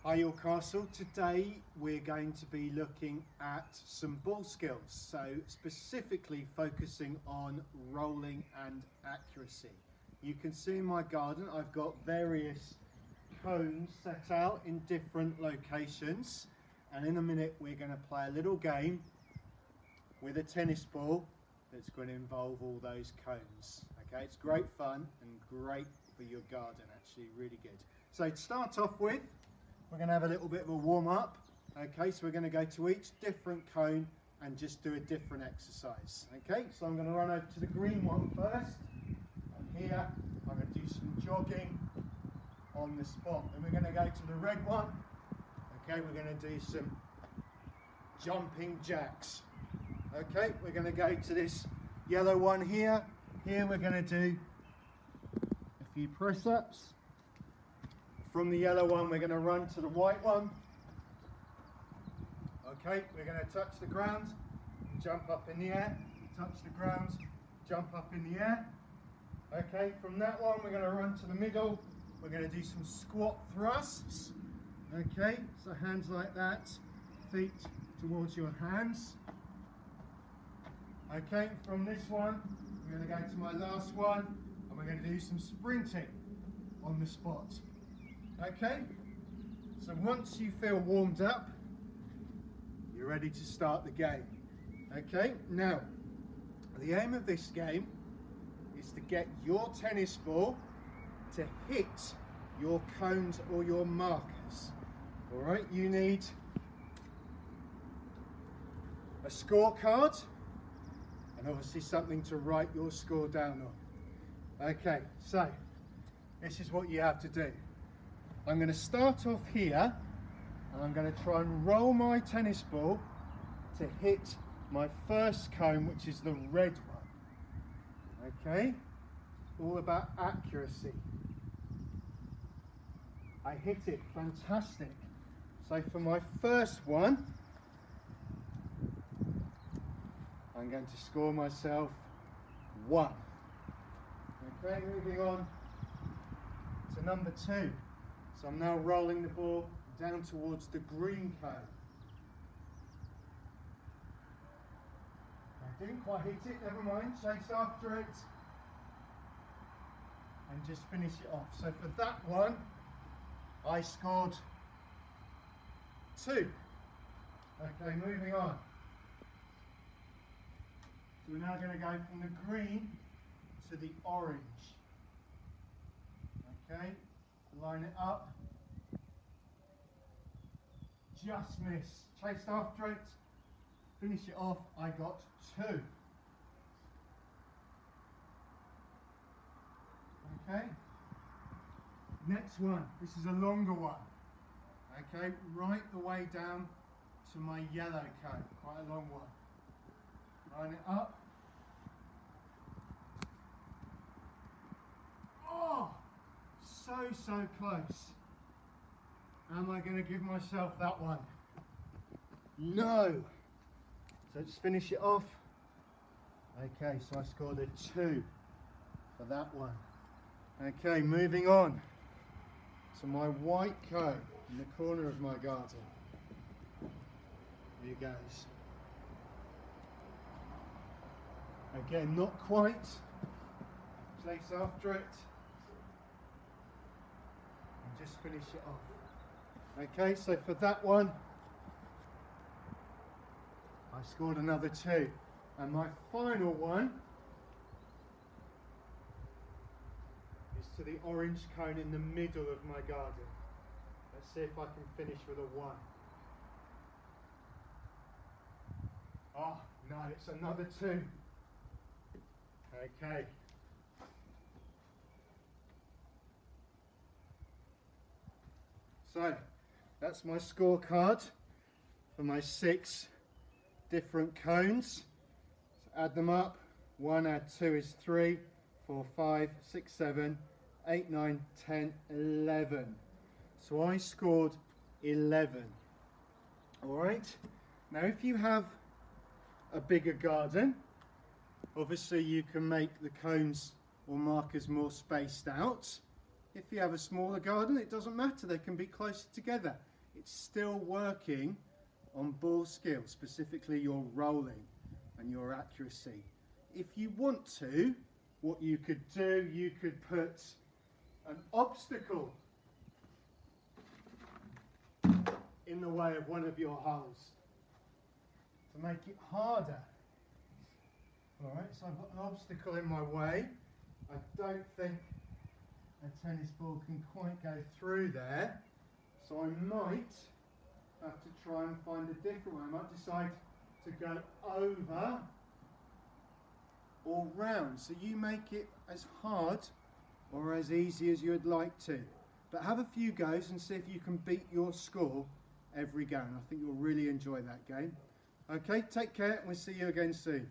Hi York Castle. Today we're going to be looking at some ball skills, so specifically focusing on rolling and accuracy. You can see in my garden I've got various cones set out in different locations, and in a minute we're going to play a little game with a tennis ball that's going to involve all those cones. Okay, it's great fun and great for your garden, actually really good. So to start off with, we're going to have a little bit of a warm up. Okay, so we're going to go to each different cone and just do a different exercise. Okay, so I'm going to run over to the green one first. And here, I'm going to do some jogging on the spot. Then we're going to go to the red one. Okay, we're going to do some jumping jacks. Okay, we're going to go to this yellow one here. Here we're going to do a few press-ups. From the yellow one, we're going to run to the white one. Okay, we're going to touch the ground, jump up in the air, touch the ground, jump up in the air. Okay, from that one, we're going to run to the middle. We're going to do some squat thrusts. Okay, so hands like that, feet towards your hands. Okay, from this one, we're going to go to my last one, and we're going to do some sprinting on the spot. Okay, so once you feel warmed up, you're ready to start the game. Okay, now, the aim of this game is to get your tennis ball to hit your cones or your markers. All right, you need a scorecard and obviously something to write your score down on. Okay, so this is what you have to do. I'm going to start off here and I'm going to try and roll my tennis ball to hit my first cone, which is the red one. Okay, all about accuracy. I hit it, fantastic. So for my first one, I'm going to score myself 1. Okay, moving on to number 2. So I'm now rolling the ball down towards the green cone. I didn't quite hit it, never mind, chase after it and just finish it off. So for that one, I scored 2. Okay, moving on. So we're now going to go from the green to the orange. Okay. Line it up, just miss, chased after it, finish it off, I got 2. Okay, next one, this is a longer one. Okay, right the way down to my yellow cone, quite a long one. Line it up. Oh! So close. Am I going to give myself that one? No. So let's finish it off. Okay, so I scored a 2 for that one. Okay, moving on to my white cone in the corner of my garden. Here goes. Again, not quite. Chase after it. And just finish it off. Okay, so for that one, I scored another 2. And my final one is to the orange cone in the middle of my garden. Let's see if I can finish with a 1. Oh, no, it's another 2. Okay. So, that's my scorecard for my 6 different cones. So add them up. 1 add 2 is 3, 4, 5, 6, 7, 8, 9, 10, 11. So I scored 11. Alright, now if you have a bigger garden, obviously you can make the cones or markers more spaced out. If you have a smaller garden, it doesn't matter, they can be closer together. It's still working on ball skills, specifically your rolling and your accuracy. If you want to, what you could do, you could put an obstacle in the way of one of your holes to make it harder. Alright, so I've got an obstacle in my way. I don't think a tennis ball can quite go through there, so I might have to try and find a different way. I might decide to go over or round. So you make it as hard or as easy as you'd like to. But have a few goes and see if you can beat your score every go. And I think you'll really enjoy that game. Okay, take care and we'll see you again soon.